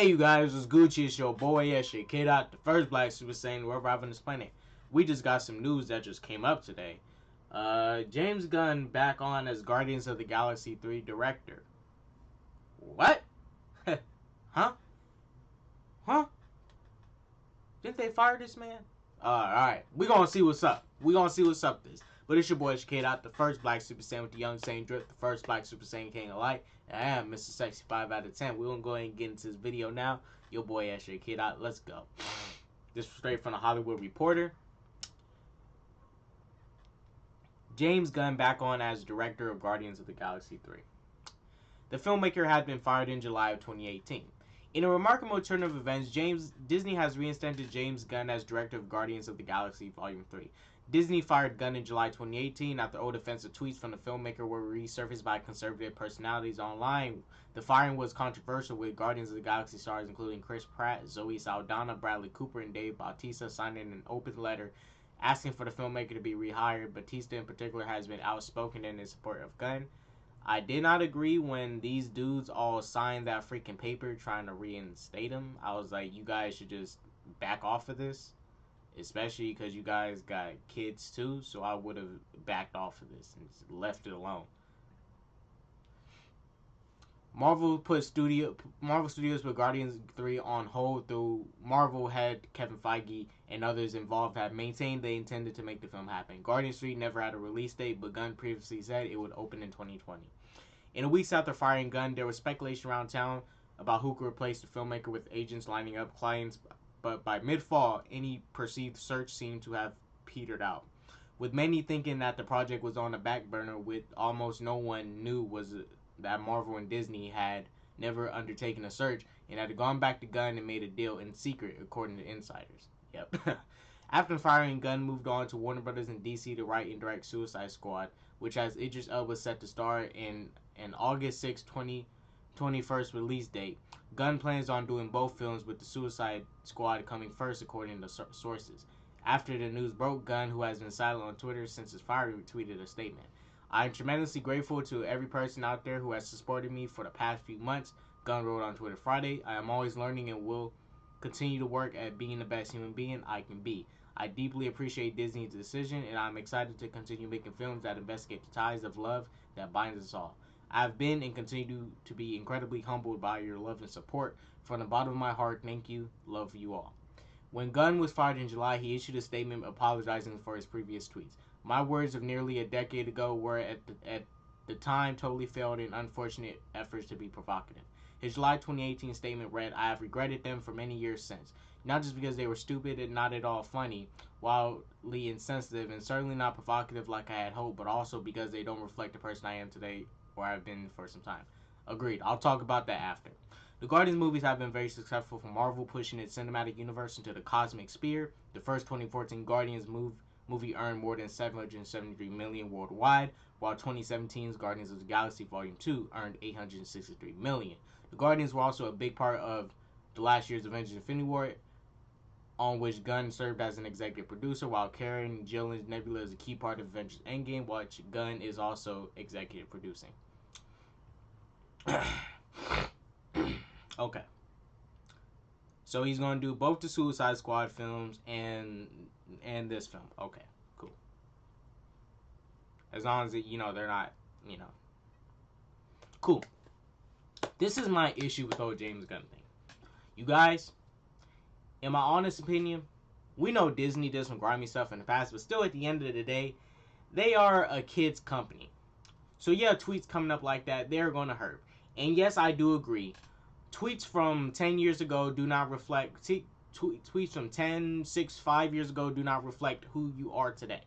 Hey you guys, it's Gucci, it's your boy, yes, your kid out, the first black Super Saiyan to arrive on this planet. We just got some news that just came up today. James Gunn back on as Guardians of the Galaxy 3 director. What? Huh? Huh? Didn't they fire this man? Alright. We gonna see what's up. We gonna see what's up this. But it's your boy, it's your kid out, the first black Super Saiyan with the young Saiyan drip, the first black Super Saiyan King of Light. And I am Mr. Sexy 5 out of 10. We're gonna go ahead and get into this video now. Your boy, yes, your kid out. Let's go. This is straight from the Hollywood Reporter. James Gunn back on as director of Guardians of the Galaxy 3. The filmmaker had been fired in July of 2018. In a remarkable turn of events, Disney has reinstated James Gunn as director of Guardians of the Galaxy Volume 3. Disney fired Gunn in July 2018 after old offensive tweets from the filmmaker were resurfaced by conservative personalities online. The firing was controversial, with Guardians of the Galaxy stars including Chris Pratt, Zoe Saldana, Bradley Cooper, and Dave Bautista signing an open letter asking for the filmmaker to be rehired. Bautista in particular has been outspoken in his support of Gunn. I did not agree when these dudes all signed that freaking paper trying to reinstate him. I was like, you guys should just back off of this. Especially because you guys got kids too. So I would have backed off of this and just left it alone. Marvel Studios put Guardians 3 on hold, though Marvel head Kevin Feige and others involved have maintained they intended to make the film happen. Guardians 3 never had a release date, but Gunn previously said it would open in 2020. In the weeks after firing Gunn, there was speculation around town about who could replace the filmmaker, with agents lining up clients, but by mid-fall, any perceived search seemed to have petered out, with many thinking that the project was on the back burner, with almost no one knew was that Marvel and Disney had never undertaken a search and had gone back to Gunn and made a deal in secret, according to insiders. Yep. After firing, Gunn moved on to Warner Brothers and DC to write and direct Suicide Squad, which has Idris Elba set to star in an August 6, 2021 release date. Gunn plans on doing both films, with the Suicide Squad coming first, according to sources. After the news broke, Gunn, who has been silent on Twitter since his firing, tweeted a statement. I am tremendously grateful to every person out there who has supported me for the past few months, Gunn wrote on Twitter Friday. I am always learning and will continue to work at being the best human being I can be. I deeply appreciate Disney's decision, and I'm excited to continue making films that investigate the ties of love that binds us all. I have been and continue to be incredibly humbled by your love and support. From the bottom of my heart, thank you. Love you all. When Gunn was fired in July, he issued a statement apologizing for his previous tweets. My words of nearly a decade ago were at the time totally failed in unfortunate efforts to be provocative. His July 2018 statement read, I have regretted them for many years since. Not just because they were stupid and not at all funny, wildly insensitive, and certainly not provocative like I had hoped, but also because they don't reflect the person I am today or I've been for some time. Agreed. I'll talk about that after. The Guardians movies have been very successful for Marvel, pushing its cinematic universe into the cosmic sphere. The first 2014 Guardians movie earned more than $773 million worldwide, while 2017's Guardians of the Galaxy Volume 2 earned $863 million. The Guardians were also a big part of the last year's Avengers Infinity War, on which Gunn served as an executive producer, while Karen Gillan's Nebula is a key part of Avengers Endgame, which Gunn is also executive producing. Okay. So he's going to do both the Suicide Squad films and this film. Okay, cool. As long as, they're not, Cool. This is my issue with the whole James Gunn thing. You guys, in my honest opinion, we know Disney did some grimy stuff in the past, but still at the end of the day, they are a kid's company. So yeah, tweets coming up like that, they're going to hurt. And yes, I do agree. Tweets from 10 years ago do not reflect... tweets from 10, 6, 5 years ago do not reflect who you are today.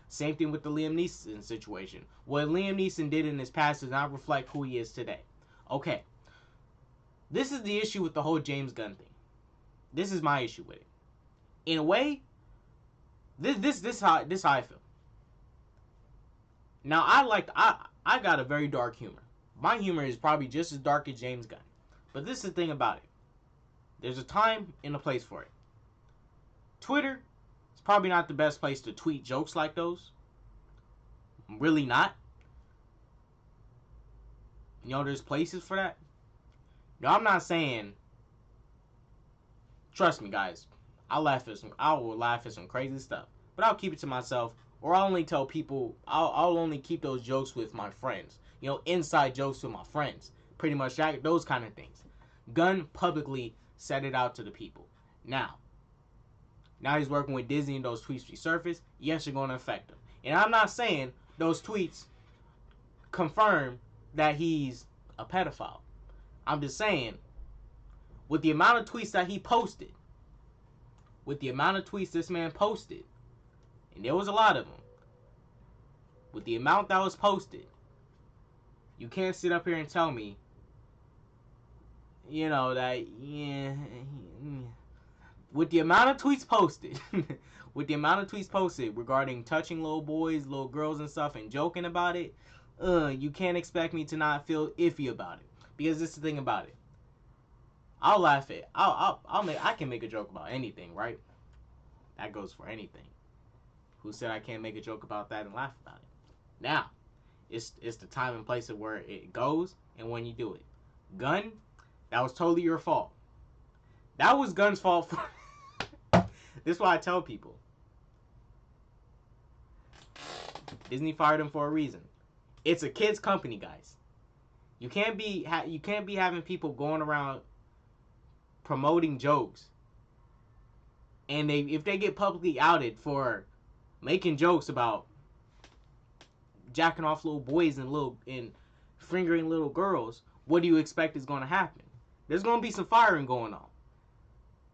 Same thing with the Liam Neeson situation. What Liam Neeson did in his past does not reflect who he is today. Okay. This is the issue with the whole James Gunn thing. This is my issue with it. In a way, this how I feel. Now, I got a very dark humor. My humor is probably just as dark as James Gunn. But this is the thing about it. There's a time and a place for it. Twitter is probably not the best place to tweet jokes like those. Really not. There's places for that. Now, I'm not saying Trust me, guys. I will laugh at some crazy stuff, but I'll keep it to myself, or I'll only tell people. I'll only keep those jokes with my friends. You know, inside jokes with my friends. Pretty much that, those kind of things. Gunn publicly said it out to the people. Now he's working with Disney and those tweets resurface. Yes, you're going to affect him. And I'm not saying those tweets confirm that he's a pedophile. I'm just saying, with the amount of tweets that he posted, with the amount of tweets this man posted, and there was a lot of them, with the amount that was posted, you can't sit up here and tell me, you know, that, yeah, with the amount of tweets posted, with the amount of tweets posted regarding touching little boys, little girls and stuff, and joking about it, you can't expect me to not feel iffy about it. Because this is the thing about it. I'll laugh at, I can make a joke about anything, right? That goes for anything. Who said I can't make a joke about that and laugh about it? Now, it's the time and place of where it goes and when you do it. Gunn, that was totally your fault. That was Gunn's fault. This is why I tell people. Disney fired him for a reason. It's a kid's company, guys. You can't be having people going around promoting jokes, and if they get publicly outed for making jokes about jacking off little boys and fingering little girls, what do you expect is going to happen? There's going to be some firing going on.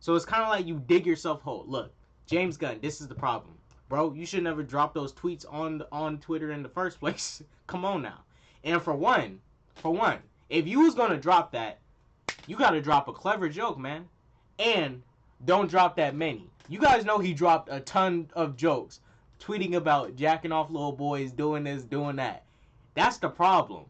So it's kind of like you dig yourself a hole. Look, James Gunn, this is the problem. Bro, you should never drop those tweets on Twitter in the first place. Come on now. And for one, if you was going to drop that, you got to drop a clever joke, man. And don't drop that many. You guys know he dropped a ton of jokes tweeting about jacking off little boys, doing this, doing that. That's the problem.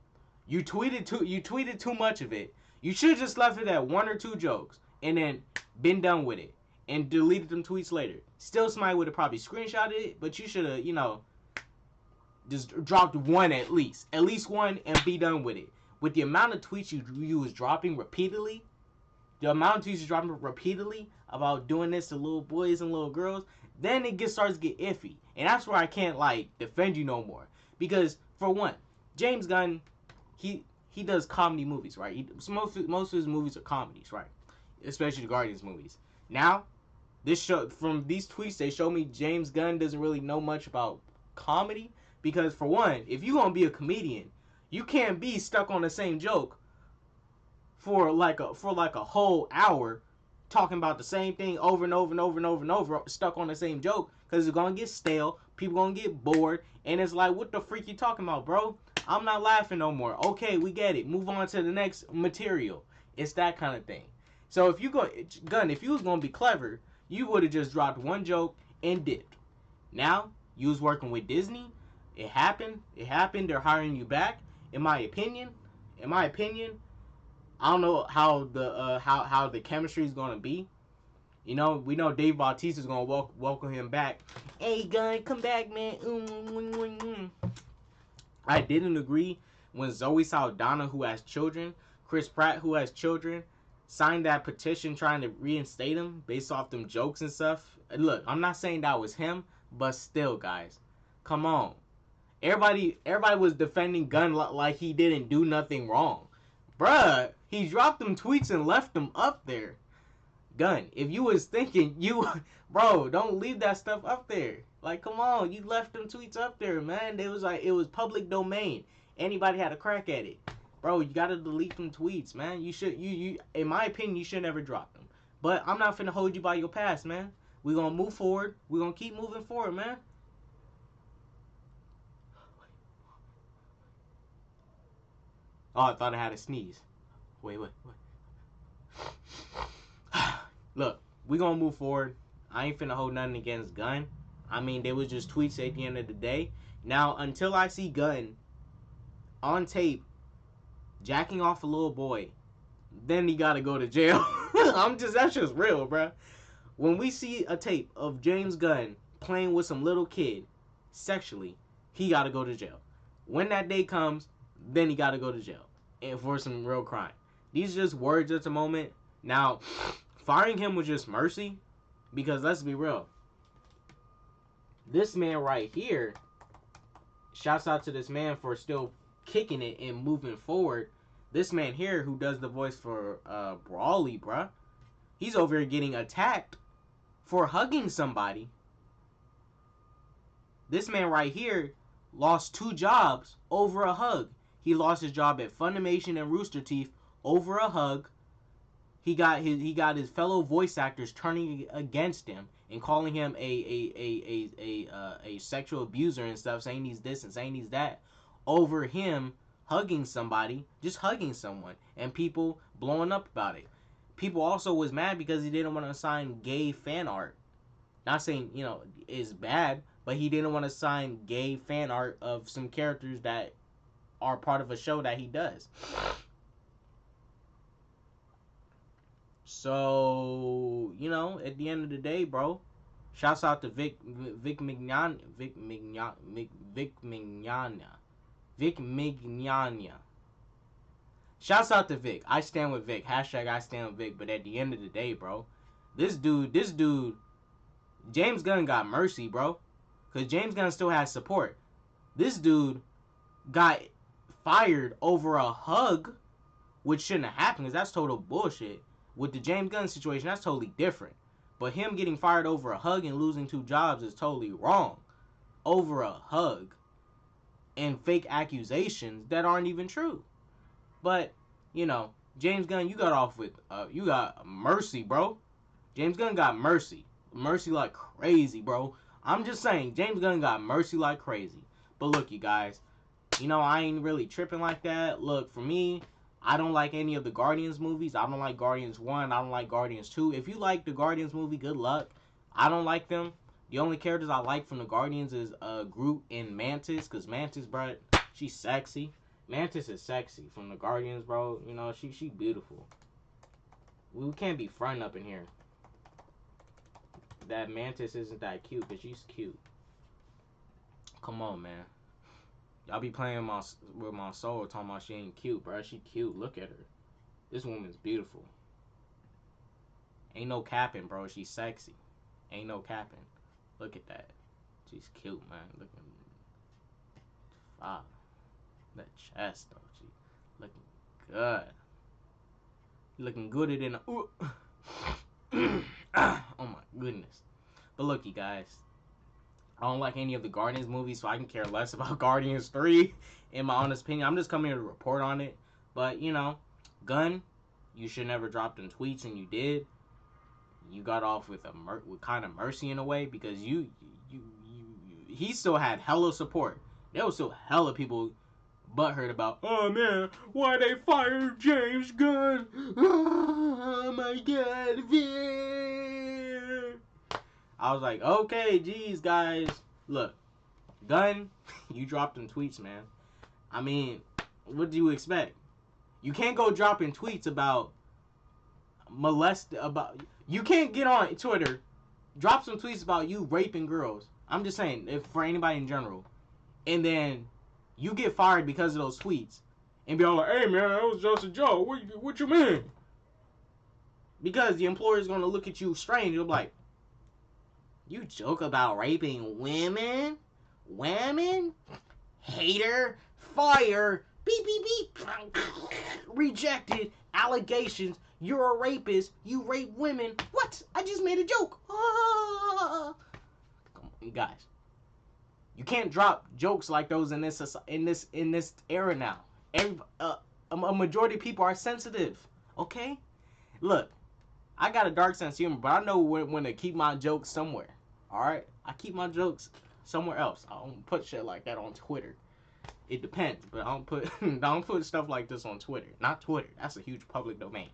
You tweeted too much of it. You should have just left it at 1 or 2 jokes and then been done with it and deleted them tweets later. Still, somebody would have probably screenshotted it, but you should have, just dropped one at least one, and be done with it. With the amount of tweets you was dropping repeatedly, about doing this to little boys and little girls, then it starts to get iffy, and that's where I can't defend you no more. Because for one, James Gunn, he does comedy movies, right? Most of his movies are comedies, right? Especially the Guardians movies. Now, from these tweets, they show me James Gunn doesn't really know much about comedy. Because for one, if you're gonna be a comedian, you can't be stuck on the same joke for like a whole hour, talking about the same thing over and over and over and over and over, stuck on the same joke, because it's gonna get stale, people gonna get bored, and it's like, what the freak you talking about, bro? I'm not laughing no more. Okay, we get it. Move on to the next material. It's that kind of thing. So if you was gonna be clever, you would have just dropped one joke and dipped. Now you was working with Disney. It happened. They're hiring you back. In my opinion, I don't know how the chemistry is gonna be. We know Dave Bautista is gonna welcome him back. Hey, Gunn, come back, man. I didn't agree when Zoe Saldana, who has children, Chris Pratt, who has children, signed that petition trying to reinstate him based off them jokes and stuff. Look, I'm not saying that was him, but still, guys, come on. Everybody was defending Gunn like he didn't do nothing wrong. Bruh, he dropped them tweets and left them up there. Gunn, if you was thinking, bro, don't leave that stuff up there. Like, come on, you left them tweets up there, man. It was public domain. Anybody had a crack at it. Bro, you gotta delete them tweets, man. You in my opinion, you should never drop them. But I'm not finna hold you by your past, man. We're gonna move forward. We're gonna keep moving forward, man. Oh, I thought I had a sneeze. Wait. Look, we gonna move forward. I ain't finna hold nothing against Gunn. I mean, they was just tweets at the end of the day. Now, until I see Gunn on tape jacking off a little boy, then he gotta go to jail. That's just real, bruh. When we see a tape of James Gunn playing with some little kid sexually, he gotta go to jail. When that day comes, then he gotta go to jail and for some real crime. These are just words at the moment. Now, Firing him was just mercy, because let's be real. This man right here, shouts out to this man for still kicking it and moving forward. This man here who does the voice for Brawly, bruh. He's over here getting attacked for hugging somebody. This man right here lost 2 jobs over a hug. He lost his job at Funimation and Rooster Teeth over a hug. He got his fellow voice actors turning against him and calling him a sexual abuser and stuff, saying he's this and saying he's that, over him hugging somebody, just hugging someone, and people blowing up about it. People also was mad because he didn't want to sign gay fan art. Not saying, you know, it's bad, but he didn't want to sign gay fan art of some characters that are part of a show that he does. So, you know, at the end of the day, bro, shouts out to Vic Mignogna. Shouts out to Vic. I stand with Vic. Hashtag I stand with Vic. But at the end of the day, bro, this dude, James Gunn got mercy, bro. Because James Gunn still has support. This dude got fired over a hug, which shouldn't have happened because that's total bullshit. With the James Gunn situation, that's totally different. But him getting fired over a hug and losing 2 jobs is totally wrong. Over a hug and fake accusations that aren't even true. But, you know, James Gunn, you got off with, you got mercy, bro. James Gunn got mercy. Mercy like crazy, bro. I'm just saying, James Gunn got mercy like crazy. But look, you guys, you know, I ain't really tripping like that. Look, for me, I don't like any of the Guardians movies. I don't like Guardians 1. I don't like Guardians 2. If you like the Guardians movie, good luck. I don't like them. The only characters I like from the Guardians is Groot and Mantis. Because Mantis, bro, she's sexy. Mantis is sexy from the Guardians, bro. You know, she beautiful. We can't be fronting up in here that Mantis isn't that cute, but she's cute. Come on, man. Y'all be playing with my soul, talking about she ain't cute, bro. She cute. Look at her. This woman's beautiful. Ain't no capping, bro. She's sexy. Ain't no capping. Look at that. She's cute, man. Looking. Wow. That chest, though. She looking good. Looking gooder than a. Oh my goodness. But look, you guys. I don't like any of the Guardians movies, so I can care less about Guardians 3, in my honest opinion. I'm just coming here to report on it. But, you know, Gunn, you should never dropped in tweets, and you did. You got off with with kind of mercy in a way, because he still had hella support. There was still hella people butthurt about, oh man, why they fired James Gunn? Oh my god, I was like, okay, geez, guys. Look, Gunn, you dropped in tweets, man. I mean, what do you expect? You can't go dropping tweets about you can't get on Twitter, drop some tweets about you raping girls. I'm just saying, if for anybody in general. And then you get fired because of those tweets. And be all like, hey man, that was just a joke. What you mean? Because the employer is going to look at you strange. You'll be like, you joke about raping women? Women? Hater? Fire? Beep, beep, beep. Rejected. Allegations. You're a rapist. You rape women. What? I just made a joke. Ah. Come on, you guys. You can't drop jokes like those in this era now. A majority of people are sensitive. Okay? Look. I got a dark sense of humor, but I know when to keep my jokes somewhere. Alright? I keep my jokes somewhere else. I don't put shit like that on Twitter. It depends, but I don't put stuff like this on Twitter. Not Twitter. That's a huge public domain.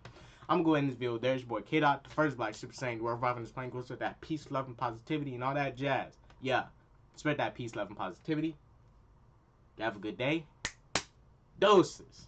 I'm going to go in this video. There's your boy K-Dot, the first Black Super Saiyan. We're reviving this plane goes with that peace, love, and positivity and all that jazz. Yeah. Spread that peace, love, and positivity. You have a good day. Doses.